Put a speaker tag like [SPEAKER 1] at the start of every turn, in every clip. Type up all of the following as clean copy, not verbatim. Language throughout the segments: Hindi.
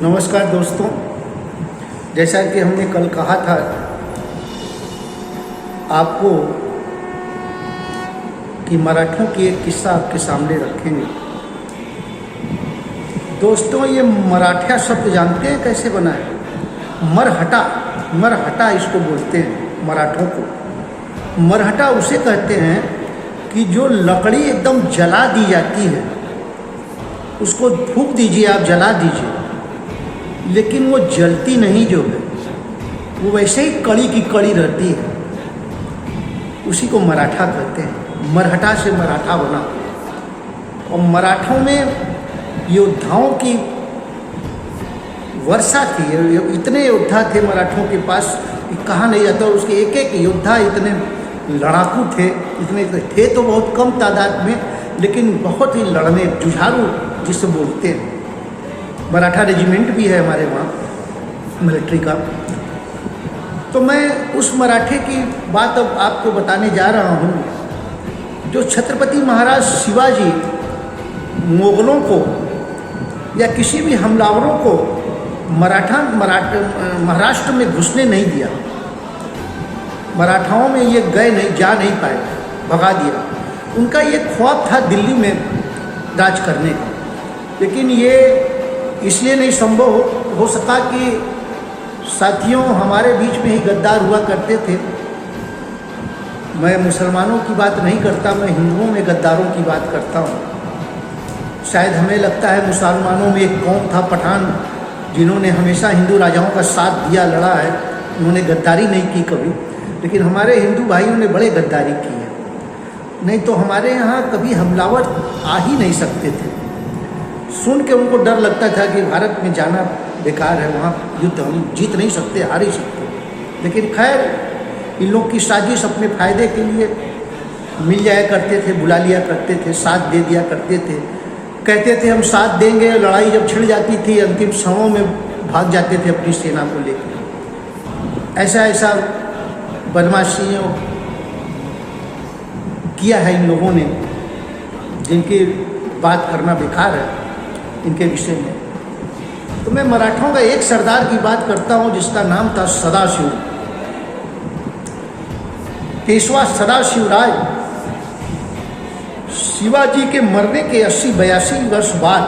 [SPEAKER 1] नमस्कार दोस्तों, जैसा कि हमने कल कहा था आपको कि मराठों की एक किस्सा आपके सामने रखेंगे। दोस्तों, ये मराठा शब्द जानते हैं कैसे बना है? मरहटा इसको बोलते हैं मराठों को। मरहटा उसे कहते हैं कि जो लकड़ी एकदम जला दी जाती है, उसको फूंक दीजिए, आप जला दीजिए, लेकिन वो जलती नहीं, जो है वो वैसे ही कड़ी की कड़ी रहती है। उसी को मराठा कहते हैं। मरहटा से मराठा बना। और मराठों में योद्धाओं की वर्षा थी। इतने योद्धा थे मराठों के पास कि कहा नहीं जाता। उसके एक एक योद्धा इतने लड़ाकू थे, इतने थे तो बहुत कम तादाद में, लेकिन बहुत ही लड़ने जुझारू जिसे बोलते हैं। मराठा रेजिमेंट भी है हमारे वहाँ मिलिट्री का। तो मैं उस मराठे की बात अब आपको बताने जा रहा हूँ जो छत्रपति महाराज शिवाजी मुगलों को या किसी भी हमलावरों को महाराष्ट्र में घुसने नहीं दिया। मराठाओं में ये जा नहीं पाए, भगा दिया। उनका ये ख्वाब था दिल्ली में राज करने का, लेकिन ये इसलिए नहीं संभव हो सका कि साथियों हमारे बीच में ही गद्दार हुआ करते थे। मैं मुसलमानों की बात नहीं करता, मैं हिंदुओं में गद्दारों की बात करता हूँ। शायद हमें लगता है मुसलमानों में एक कौम था पठान, जिन्होंने हमेशा हिंदू राजाओं का साथ दिया, लड़ा है, उन्होंने गद्दारी नहीं की कभी। लेकिन हमारे हिंदू भाइयों ने बड़े गद्दारी की है। नहीं तो हमारे यहाँ कभी हमलावर आ ही नहीं सकते थे। सुन के उनको डर लगता था कि भारत में जाना बेकार है, वहाँ युद्ध हम जीत नहीं सकते, हार ही सकते। लेकिन खैर, इन लोग की साजिश अपने फ़ायदे के लिए मिल जाया करते थे, बुला लिया करते थे, साथ दे दिया करते थे। कहते थे हम साथ देंगे, लड़ाई जब छिड़ जाती थी अंतिम क्षणों में भाग जाते थे अपनी सेना को लेकर। ऐसा बदमाशियों किया है इन लोगों ने, जिनकी बात करना बेकार है इनके विषय में। तो मैं मराठों का एक सरदार की बात करता हूँ जिसका नाम था सदाशिव, पेशवा सदाशिव राय। शिवाजी के मरने के 80-82 वर्ष बाद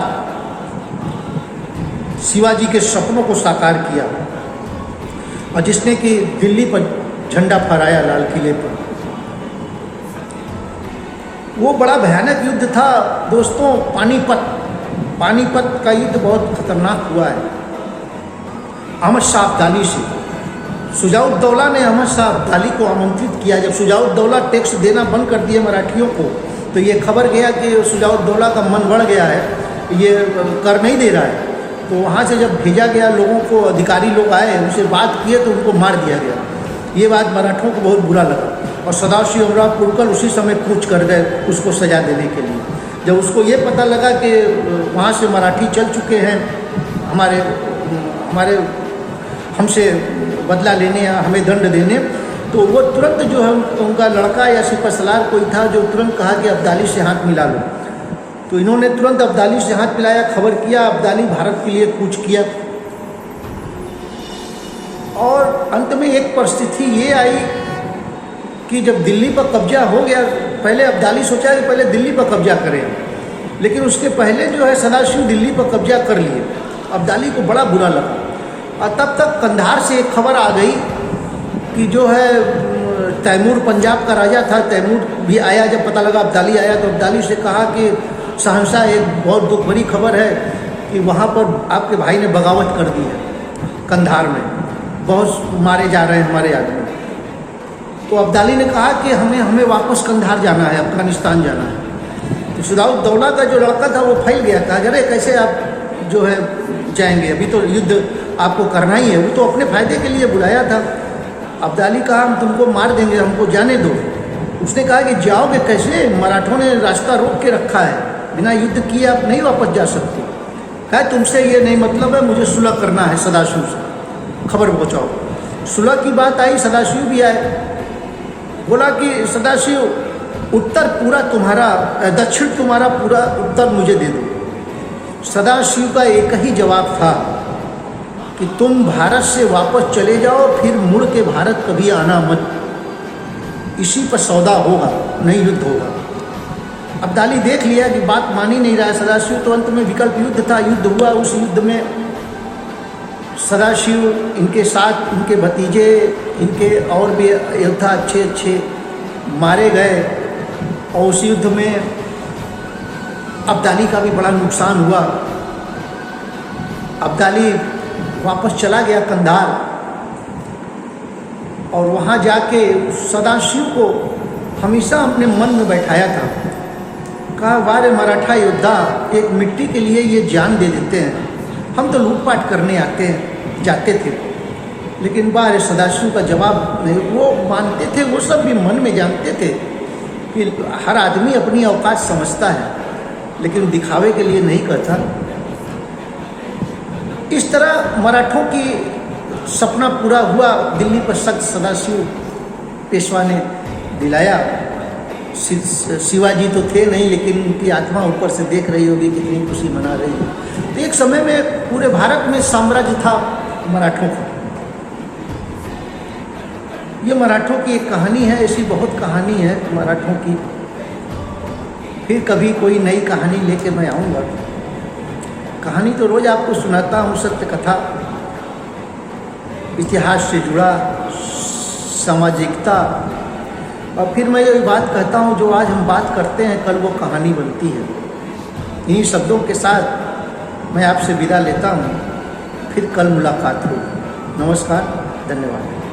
[SPEAKER 1] शिवाजी के सपनों को साकार किया, और जिसने कि दिल्ली पर झंडा फहराया लाल किले पर। वो बड़ा भयानक युद्ध था दोस्तों। पानीपत का युद्ध बहुत खतरनाक हुआ है। अहमद शाह अब्दाली से शुजा-उद-दौला ने अहमद शाह अब्दाली को आमंत्रित किया। जब शुजा-उद-दौला टैक्स देना बंद कर दिए मराठियों को, तो ये खबर गया कि शुजा-उद-दौला का मन बढ़ गया है, ये कर नहीं दे रहा है। तो वहाँ से जब भेजा गया लोगों को, अधिकारी लोग आए, उनसे बात किए तो उनको मार दिया गया। ये बात मराठों को बहुत बुरा लगा, और सदाशिवराव कुरकल उसी समय कूच कर गए उसको सजा देने के लिए। जब उसको ये पता लगा कि वहाँ से मराठी चल चुके हैं हमारे हमसे बदला लेने या हमें दंड देने, तो वो तुरंत जो है उनका लड़का या सिपहसालार कोई था जो तुरंत कहा कि अब्दाली से हाथ मिला लो। तो इन्होंने तुरंत अब्दाली से हाथ मिलाया, खबर किया, अब्दाली भारत के लिए कूच किया। और अंत में एक परिस्थिति ये आई कि जब दिल्ली पर कब्जा हो गया, पहले अब्दाली सोचा कि पहले दिल्ली पर कब्जा करें, लेकिन उसके पहले जो है सदाशिव दिल्ली पर कब्जा कर लिए। अब्दाली को बड़ा बुरा लगा, और तब तक कंधार से एक खबर आ गई कि जो है तैमूर पंजाब का राजा था, तैमूर भी आया। जब पता लगा अब्दाली आया, तो अब्दाली से कहा कि शहंशाह, एक बहुत दुख भरी खबर है कि वहाँ पर आपके भाई ने बगावत कर दी है, कंधार में बहुत मारे जा रहे हैं हमारे आदमी। तो अब्दाली ने कहा कि हमें वापस कंधार जाना है, अफगानिस्तान जाना है। तो शुजा-उद-दौला का जो लड़का था वो फैल गया, कहा अरे कैसे आप जो है जाएंगे, अभी तो युद्ध आपको करना ही है। वो तो अपने फ़ायदे के लिए बुलाया था। अब्दाली कहा हम तुमको मार देंगे, हमको जाने दो। उसने कहा कि जाओगे कैसे, मराठों ने रास्ता रोक के रखा है, बिना युद्ध किए आप नहीं वापस जा सकते। कहा तुमसे ये नहीं मतलब है, मुझे सुलह करना है सदाशिव से, खबर पहुँचाओ। सुलह की बात आई, सदाशिव भी आए। बोला कि सदाशिव उत्तर पूरा तुम्हारा, दक्षिण तुम्हारा, पूरा उत्तर मुझे दे दो। सदाशिव का एक ही जवाब था कि तुम भारत से वापस चले जाओ, फिर मुड़ के भारत कभी आना मत, इसी पर सौदा होगा, नहीं युद्ध होगा। अब्दाली देख लिया कि बात मान ही नहीं रहा है सदाशिव, तो अंत में विकल्प युद्ध था, युद्ध हुआ। उस युद्ध में सदाशिव, इनके साथ इनके भतीजे, इनके और भी योद्धा अच्छे अच्छे मारे गए, और उस युद्ध में अब्दाली का भी बड़ा नुकसान हुआ। अब्दाली वापस चला गया कंधार, और वहाँ जाके सदाशिव को हमेशा अपने मन में बैठाया था। कहा, वारे मराठा योद्धा एक मिट्टी के लिए ये जान दे देते हैं, हम तो लूटपाट करने जाते थे। लेकिन बारे सदाशिव का जवाब नहीं, वो मानते थे, वो सब भी मन में जानते थे कि हर आदमी अपनी औकात समझता है, लेकिन दिखावे के लिए नहीं करता। इस तरह मराठों की सपना पूरा हुआ, दिल्ली पर सख्त सदाशिव पेशवा ने दिलाया। शिवाजी तो थे नहीं, लेकिन उनकी आत्मा ऊपर से देख रही होगी, कितनी खुशी मना रही है। तो एक समय में पूरे भारत में साम्राज्य था मराठों का। ये मराठों की एक कहानी है, ऐसी बहुत कहानी है मराठों की। फिर कभी कोई नई कहानी लेके मैं आऊँगा। कहानी तो रोज़ आपको सुनाता हूँ, सत्य कथा, इतिहास से जुड़ा, सामाजिकता। और फिर मैं ये बात कहता हूँ, जो आज हम बात करते हैं कल वो कहानी बनती है। इन्हीं शब्दों के साथ मैं आपसे विदा लेता हूँ, फिर कल मुलाकात होगी। नमस्कार, धन्यवाद।